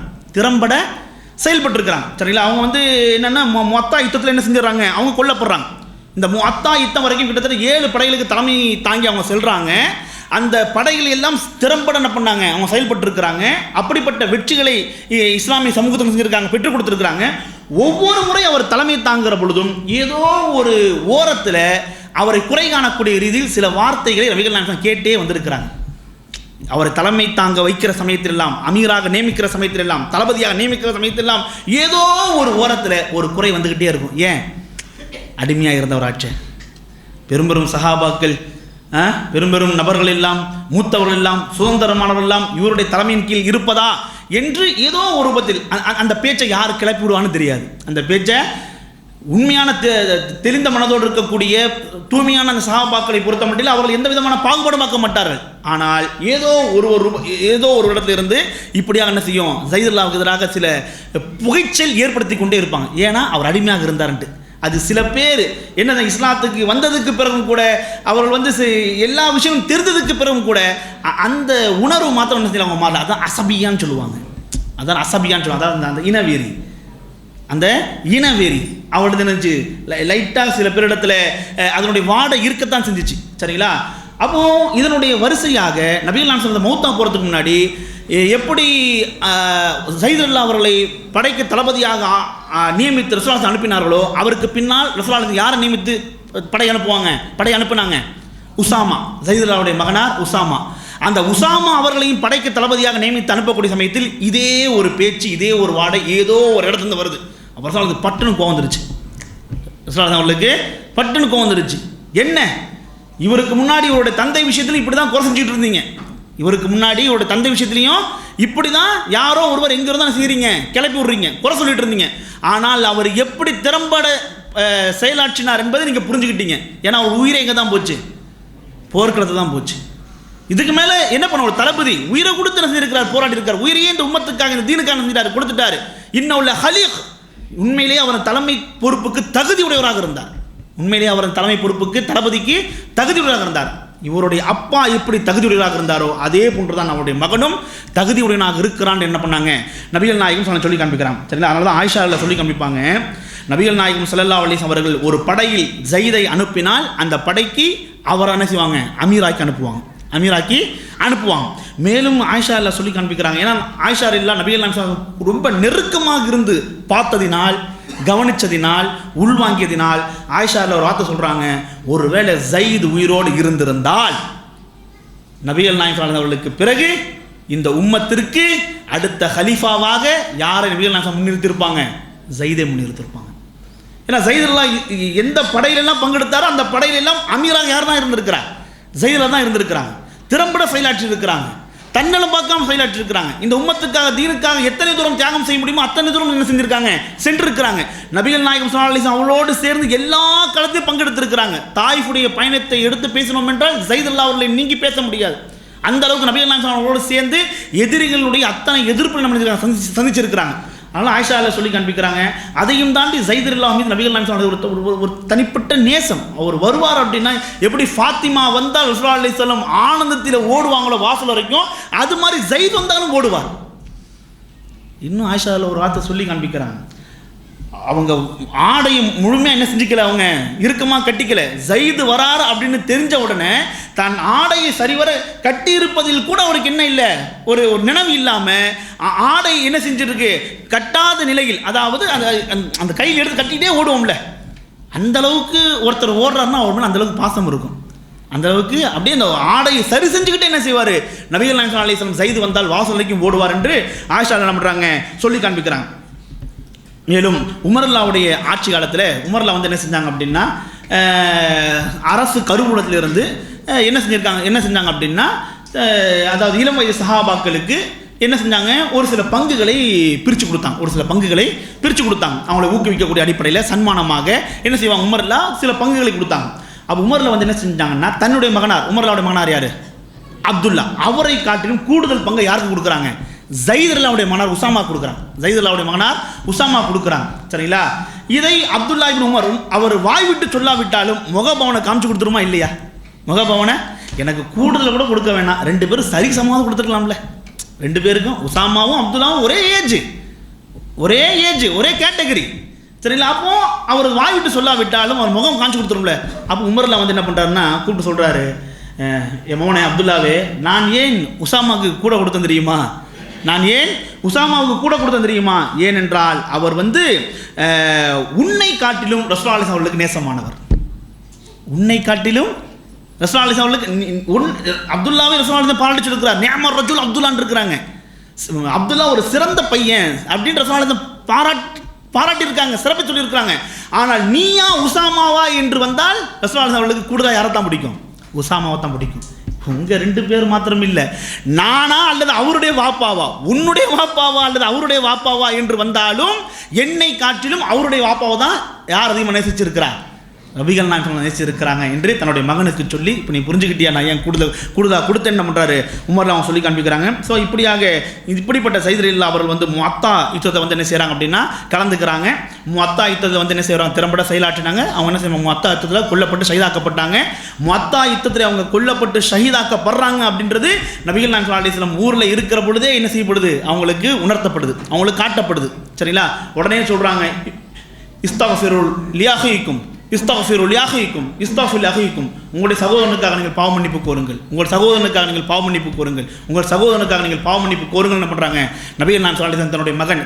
S2: சரிங்களா? அவங்க வந்து என்னன்னா முஅத்தா யுத்தத்தில் என்ன செஞ்சிடறாங்க? அவங்க கொல்லப்படுறாங்க. இந்த முஅத்தா யுத்தம் வரைக்கும் கிட்டத்தட்ட 7 படைகளுக்கு தலைமை தாங்கி அவங்க செல்றாங்க. அந்த படைகள் எல்லாம் திறம்பட என்ன பண்ணாங்க? அவங்க செயல்பட்டிருக்கிறாங்க. அப்படிப்பட்ட வெற்றிகளை இஸ்லாமிய சமூகத்தில் செஞ்சிருக்காங்க, பெற்றுக் கொடுத்துருக்கிறாங்க. ஒவ்வொரு முறை அவர் தலைமை தாங்குகிற பொழுதும் ஏதோ ஒரு ஓரத்தில் அவரை குறை காணக்கூடிய ரீதியில் சில வார்த்தைகளை நபிகள் நாயகம் கேட்டே வந்திருக்கிறாங்க. அவரை தலைமை தாங்க வைக்கிற சமயத்திலெல்லாம், அமீராக நியமிக்கிற சமயத்திலெல்லாம், தளபதியாக நியமிக்கிற சமயத்திலெல்லாம் ஏதோ ஒரு ஓரத்தில் ஒரு குறை வந்துக்கிட்டே இருக்கும். ஏன்? அடிமையாக இருந்தவராச்சே, பெரும்பெரும் சஹாபாக்கள், பெரும்பெரும் நபர்கள் எல்லாம், மூத்தவர்கள் எல்லாம், சுதந்திரமானவர்கள் எல்லாம் இவருடைய தலைமையின் கீழ் இருப்பதா என்று ஏதோ ஒரு ரூபத்தில் அந்த பேச்சை யார் கிளப்பி விடுவான்னு தெரியாது. அந்த பேச்சை உண்மையான தெளிந்த மனதோடு இருக்கக்கூடிய தூய்மையான அந்த சஹாபாக்களை பொறுத்த மட்டில் அவர்கள் எந்த விதமான பாகுபாடுமாக்க மாட்டார்கள். ஆனால் ஏதோ ஒரு இடத்துல இருந்து இப்படியாக என்ன செய்யும்? ஸைத் ரலியல்லாஹுவுக்கு எதிராக சில புகைச்சல் ஏற்படுத்தி கொண்டே இருப்பாங்க. ஏன்னா அவர் அடிமையாக இருந்தார்ன்ட்டு. அது சில பேர் என்ன இஸ்லாத்துக்கு வந்ததுக்கு பிறகும் கூட அவர்கள் வந்து எல்லா விஷயமும் தெரிந்ததுக்கு பிறகும் கூட அந்த உணர்வு மாத்திரம் என்ன செய்யலாம் அவங்க மாறல. அதான் அசபியான்னு சொல்லுவாங்க. அதான் அந்த இனவெறி, அந்த இனவெறி அவளுக்கு நினைச்சு லைட்டாக சில பேரிடத்துல அதனுடைய வாடை இருக்கத்தான் செஞ்சிச்சு. சரிங்களா? அப்போ இதனுடைய வரிசையாக நபிகள் நாயகம் ஸல்லல்லாஹு அலைஹி வஸல்லம் மௌத்தா போகிறதுக்கு முன்னாடி எப்படி ஸைத் ரலியல்லாஹு அவர்களை படைக்கு தளபதியாக நியமித்து ரசூலுல்லாஹி அனுப்பினார்களோ அவருக்கு பின்னால் ரசூலுல்லாஹி யாரை நியமித்து படை அனுப்புனாங்க? உசாமா, ஸைத் ரலியல்லாஹுடைய மகனார் உசாமா. அந்த உசாமா அவர்களையும் படைக்கு தளபதியாக நியமித்து அனுப்பக்கூடிய சமயத்தில் இதே ஒரு பேச்சு, இதே ஒரு வாடை ஏதோ ஒரு இடத்துல வருது. ரசூலுல்லாஹி பட்டுன்னு கோவம் வந்துருச்சு. ரசூலுல்லாஹி அவர்களுக்கு பட்டுன்னு கோவம் வந்துருச்சு. என்ன? இவருக்கு முன்னாடி இவருடைய தந்தை விஷயத்தில் இப்படி தான் குறை செஞ்சுட்டு இருந்தீங்க. இவருக்கு முன்னாடி இவருடைய தந்தை விஷயத்துலையும் இப்படி தான் யாரோ ஒருவர் எங்கே இருந்தாலும் செய்கிறீங்க, கிளப்பி விட்றீங்க, குறை சொல்லிட்டு இருந்தீங்க. ஆனால் அவர் எப்படி திறம்பட செயலாற்றினார் என்பதை நீங்கள் புரிஞ்சுக்கிட்டீங்க. ஏன்னா அவர் உயிரை எங்கே தான் போச்சு? போர்க்களத்தை தான் போச்சு. இதுக்கு மேலே என்ன பண்ண? ஒரு தளபதி உயிரை கொடுத்து என்ன செஞ்சிருக்கிறார்? போராடி இருக்கார். உயிரையே இந்த உம்மத்துக்காக, இந்த தீனுக்காக செஞ்சிட்டார், கொடுத்துட்டார். இன்னும் உள்ள ஹலீக் உண்மையிலேயே அவர் தலைமை பொறுப்புக்கு தகுதி உடையவராக இருந்தார். உண்மையிலேயே அவர் தலைமை பொறுப்புக்கு தளபதிக்கு தகுதி உடையவராக இருந்தார். இவருடைய அப்பா எப்படி தகுதியுடையவராக இருந்தாரோ அதே போன்றுதான் அவருடைய மகனும் தகுதியுடையவனாக இருக்கிறான். என்ன பண்ணாங்க? நபிகள் நாயகம் சொல்லி காண்பிக்கிறாங்க. சரிங்களா? அதனால தான் ஆயிஷாவில் சொல்லி காண்பிப்பாங்க. நபிகள் நாயகம் ஸல்லல்லாஹு அலைஹி வஸல்லம் அவர்கள் ஒரு படையில் ஸைதை அனுப்பினால் அந்த படைக்கு அவர் என்ன செய்வாங்க? அமீராக்கி அனுப்புவாங்க. மேலும் ஆயிஷா அல்லா சொல்லி காண்பிக்கிறாங்க. ஏன்னா ஆயிஷா இல்லா நபிகள் நாயகம் ரொம்ப நெருக்கமாக இருந்து பார்த்ததினால், கவனிச்சதினால், உள்வாங்கியதினால் ஆயிஷா அல்லா ஒரு வார்த்தை சொல்றாங்க, ஒருவேளை ஸைத் உயிரோடு இருந்திருந்தால் நபிகள் நாயகம் அவர்களுக்கு பிறகு இந்த உம்மத்திற்கு அடுத்த ஹலீஃபாவாக யாரை நபிகள் நாயகம் முன்னிறுத்திருப்பாங்க? ஸைதை முன்னிறுத்திருப்பாங்க. ஏன்னா ஸைத் அல்லா எந்த படையிலெல்லாம் பங்கெடுத்தாரோ அந்த படையிலெல்லாம் அமீராக யார் தான் இருந்திருக்கிறார்? ஸைத் தான் இருந்திருக்கிறாங்க. திறம்பட செயலாற்றி இருக்கிறாங்க. தன்னலம் பார்க்காம செயலாற்றிருக்கிறாங்க. இந்த உம்மத்துக்காக தீனுக்காக எத்தனை தூரம் தியாகம் செய்ய முடியுமோ அத்தனை தூரம் என்ன செஞ்சிருக்காங்க, சென்றிருக்கிறாங்க. நபிகள் நாயகம் ஸல்லல்லாஹு அலைஹி வஸல்லம் அவளோடு சேர்ந்து எல்லா களத்திலும் பங்கெடுத்திருக்கிறாங்க. தாயிஃபுடைய பயணத்தை எடுத்து பேசணும் என்றால் ஸைத் ரலியல்லாஹு அவர்களை நீங்கி பேச முடியாது. அந்த அளவுக்கு நபிகள் நாயகம் அவர்களோடு சேர்ந்து எதிரிகளுடைய அத்தனை எதிர்ப்பு நம்ம சந்திச்சிருக்கிறாங்க. அதனால் ஆயிஷா சொல்லி காண்பிக்கிறாங்க. அதையும் தாண்டி ஸைத் ரலியல்லாஹு மீது நபிகள் நாயகம் ஒரு தனிப்பட்ட நேசம். அவர் வருவார் அப்படின்னா எப்படி ஃபாத்திமா வந்தால் ரசூலுல்லாஹி ஸல்லல்லாஹு அலைஹி வஸல்லம் ஆனந்தத்தில் ஓடுவாங்களோ வாசல் வரைக்கும், அது மாதிரி ஸைத் வந்தாலும் ஓடுவார். இன்னும் ஆயிஷா ஒரு வார்த்தை சொல்லி காண்பிக்கிறாங்க. அவங்க ஆடையும் முழுமையாக என்ன செஞ்சுக்கல, அவங்க இறுக்கமாக கட்டிக்கல. ஸைத் வராரு அப்படின்னு தெரிஞ்ச உடனே தன் ஆடையை சரிவர கட்டியிருப்பதில் கூட அவருக்கு என்ன இல்லை, ஒரு நினைவு இல்லாமல் ஆடை என்ன செஞ்சிருக்கு, கட்டாத நிலையில், அதாவது அந்த கையில் எடுத்து கட்டிகிட்டே ஓடுவோம்ல, அந்த அளவுக்கு ஒருத்தர் ஓடுறாருன்னா அவர் மேலே அந்த அளவுக்கு பாசம் இருக்கும். அந்த அளவுக்கு அப்படியே அந்த ஆடையை சரி செஞ்சுக்கிட்டே என்ன செய்வார், நபிகள் நாயகம் ஸல்லல்லாஹு அலைஹி வஸல்லம் ஸைத் வந்தால் வாசல் வரைக்கும் ஓடுவார் என்று ஆயிஷா என்ன பண்ணுறாங்க, சொல்லி காண்பிக்கிறாங்க. மேலும் உமர்லாவுடைய ஆட்சி காலத்தில் உமர்லா என்ன செஞ்சாங்க அப்படின்னா, அரசு கருவூலத்திலிருந்து என்ன செஞ்சாங்க அப்படின்னா, அதாவது இளம் வயது சஹாபாக்களுக்கு என்ன செஞ்சாங்க, ஒரு சில பங்குகளை பிரித்து கொடுத்தாங்க. அவங்களை ஊக்குவிக்கக்கூடிய அடிப்படையில் சன்மானமாக என்ன செய்வாங்க, உமர்லா சில பங்குகளை கொடுத்தாங்க. அப்போ உமர்லா என்ன செஞ்சாங்கன்னா, தன்னுடைய மகனார், உமர்லாவுடைய மகனார் யார், அப்துல்லா, அவரை காட்டிலும் கூடுதல் பங்கை யாருக்கு கொடுக்குறாங்க, ஸைத் ரலியல்லாஹுடைய மகனார் உசாமா கொடுக்குறாங்க. சரிங்களா? இதை அப்துல்லா இப்னு உமர் அவர் வாய் விட்டு சொல்லாவிட்டாலும் முகபவனை காமிச்சு கொடுத்துருமா இல்லையா? முகபவனை எனக்கு கூடுதல் கூட கொடுக்க வேணாம், 2 பேரும் சரி சமமாக கொடுத்துருக்கலாம்ல. 2 பேருக்கும் உசாமாவும் அப்துல்லாவும் ஒரே ஏஜ் ஒரே கேட்டகரி. சரிங்களா? அப்போ அவர் வாய் விட்டு சொல்லாவிட்டாலும் அவர் முகம் காமிச்சு கொடுத்துரும்ல. அப்போ உமர்ல என்ன பண்ணுறாருன்னா, கூப்பிட்டு சொல்கிறாரு, என் மகனே அப்துல்லாவே, நான் ஏன் உசாமாவுக்கு கூட கொடுத்தேன் தெரியுமா? ஏனென்றால் அவர் உன்னை காட்டிலும் ரசூலுல்லாஹி ஸல்லல்லாஹு அவர்களுக்கு நேசமானவர். உன்னை காட்டிலும் ரசூலுல்லாஹி ஸல்லல்லாஹு அவர்களுக்கு அப்துல்லாவே ரசூலுல்லாஹி பாராட்டி சொல்லிருக்கிறார். நிஅமர் ரஜுல் அப்துல்லான்னு இருக்கிறாங்க. அப்துல்லா ஒரு சிறந்த பையன் அப்படின்னு ரசூலுல்லாஹி பாராட்டி இருக்காங்க, சிறப்பு சொல்லியிருக்கிறாங்க. ஆனால் நீயா உசாமாவா என்று வந்தால் ரசூலுல்லாஹி அவர்களுக்கு கூடுதலாக யாரை தான் பிடிக்கும், உசாமாவை தான் பிடிக்கும். உங்கள் 2 பேர் மாத்திரம் இல்லை, நானா அல்லது அவருடைய வாப்பாவா, உன்னுடைய வாப்பாவா அல்லது அவருடைய வாப்பாவா என்று வந்தாலும் என்னை காட்டிலும் அவருடைய வாப்பாவை தான் யார் அதிகமாக நேசிச்சிருக்கிறார், நபிகள் நாயகம் நேசிச்சிருக்கிறாங்க என்று தன்னுடைய மகனுக்கு சொல்லி, இப்போ நீ புரிஞ்சுக்கிட்டியா நான் ஏன் கூடுதலாக கொடுத்தேன் என்ன பண்ணுறாரு உமர்ல அவங்க சொல்லி காண்பிக்கிறாங்க. ஸோ இப்படிப்பட்ட ஸைத் ரலியல்லாஹு அவர்கள் முஅத்தா யுத்தத்தை என்ன செய்கிறாங்க அப்படின்னா கலந்துக்கிறாங்க. முஅத்தா யுத்தத்தை என்ன செய்கிறாங்க, திறம்பட செயலாற்றினாங்க. அவங்க என்ன செய்வாங்க, முஅத்தா யுத்தத்தில் கொல்லப்பட்டு ஷஹீதாக்கப்பட்டாங்க. முஅத்தா யுத்தத்தில் அவங்க கொல்லப்பட்டு ஷஹீதாக்கப்படுறாங்க அப்படின்றது நபிகள் நாயகம் ஸல்லல்லாஹு அலைஹி வஸல்லம் ஊரில் இருக்கிற பொழுதே என்ன செய்யப்படுது, அவங்களுக்கு உணர்த்தப்படுது, அவங்களுக்கு காட்டப்படுது. சரிங்களா? உடனே சொல்கிறாங்க, இஸ்தக்ஃபிரு லிஅஹீக்கும் உங்களுடைய சகோதரனுக்காக நீங்கள் பாவ மன்னிப்பு கோருங்கள், உங்கள் சகோதரனுக்காக நீங்கள் பாவ மன்னிப்பு கோருங்கள் என்ன பண்ணுறாங்க, நபிகள் நாயகம் ஸல்லல்லாஹு அலைஹி வஸல்லம் தன்னுடைய மகன்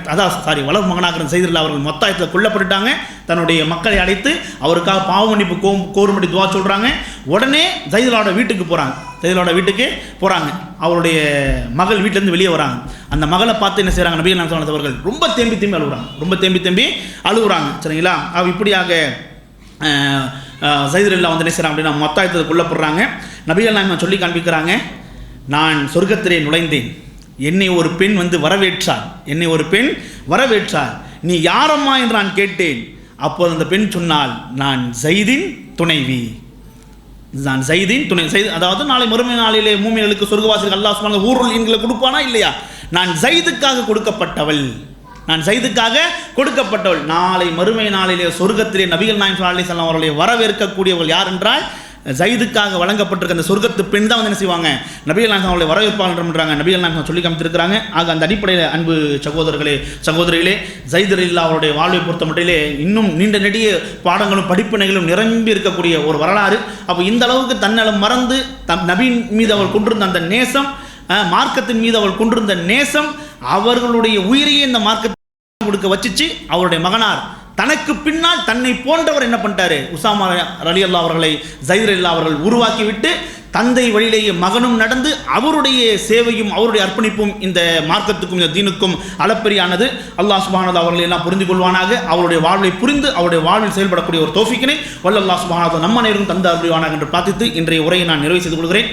S2: வளர் மகனாக ஸைத் ரலியல்லாஹு அவர்கள் மொத்தாயத்தில் கொல்லப்பட்டுட்டாங்க. தன்னுடைய மக்களை அழைத்து அவருக்காக பாவ மன்னிப்பு கோரும்படி துவா சொல்கிறாங்க. உடனே ஸைத் ரலியல்லாஹு வீட்டுக்கு போகிறாங்க. அவருடைய மகள் வீட்டிலேருந்து வெளியே வராங்க. அந்த மகளை பார்த்து என்ன செய்கிறாங்க, நபிகள் நாயகம் ஸல்லல்லாஹு அலைஹி வஸல்லம் ரொம்ப தேம்பி அழுகுறாங்க. சரிங்களா? இப்படியாக ஸைத் ரலியல்லாஹு என்ன செய்கிறாங்க அப்படின்னா மொத்தாயத்தை கொல்லப்படுறாங்க. நபிகள் நாயகம் சொல்லி காண்பிக்கிறாங்க, நான் சொர்க்கத்திலே நுழைந்தேன், என்னை ஒரு பெண் வரவேற்றாள், நீ யாரம்மா என்று நான் கேட்டேன். அப்போது அந்த பெண் சொன்னால், நான் ஸைதின் துணைவி, அதாவது நாளை மறுமை நாளிலே மூமின்களுக்கு சொர்க்கவாசிகள் அல்லாஹ் சுப்ஹானஹு ஊருல் ஈன்களை கொடுப்பானா இல்லையா, நான் ஸைதுக்காக கொடுக்கப்பட்டவள், நாளை மறுமை நாளிலே சொர்க்கத்திலே நபிகள் நாயகம் ஸல்லல்லாஹு அலைஹி வஸல்லம் அவர்களை வரவேற்கக்கூடியவர்கள் யார் என்றால் ஸைதுக்காக வழங்கப்பட்டிருக்க அந்த சொர்க்கத்து பெண் தான் என்ன செய்வாங்க, நபிகள் நாயகம் அவர்களை வரவேற்பாளர்ன்றாங்க. நபிகள் நாயகம் சொல்லி காமித்திருக்கிறாங்க. ஆக அந்த அடிப்படையில் அன்பு சகோதரிகளே ஸைத் ரலியல்லாஹு அவருடைய வாழ்வை பொறுத்த மட்டிலே இன்னும் நீண்ட நெடிய பாடங்களும் படிப்பினைகளும் நிரம்பி இருக்கக்கூடிய ஒரு வரலாறு. அப்போ இந்த அளவுக்கு தன்னலம் மறந்து நபியின் மீது அவர் கொண்டிருந்த அந்த நேசம், மார்க்கத்தின் மீது அவர் கொண்டிருந்த நேசம், அவர்களுடைய உயிரையே இந்த மார்க்கத்தை கொடுக்க வச்சிச்சு. அவருடைய மகனார் தனக்கு பின்னால் தன்னை போன்றவர் என்ன பண்ணிட்டாரு, உசாமா ரலியல்லாஹு அவர்களை ஸைத் ரலியல்லாஹு அவர்கள் உருவாக்கிவிட்டு தந்தை வழியிலேயே மகனும் நடந்து அவருடைய சேவையும் அவருடைய அர்ப்பணிப்பும் இந்த மார்க்கத்துக்கும் இந்த தீனுக்கும் அளப்பெரியானது. அல்லாஹ் சுப்ஹானஹு வ தஆலா அவர்களை எல்லாம் புரிந்து கொள்வானாக. அவருடைய வாழ்வை புரிந்து அவருடைய வாழ்வில் செயல்படக்கூடிய ஒரு தௌஃபீக்கினை வல்ல அல்லாஹ் சுப்ஹானஹு வ தஆலா நம்ம அனைவரும் தந்து அருள்வானாக என்று பிரார்த்தித்து இன்றைய உரையை நான் நிறைவு செய்து கொள்கிறேன்.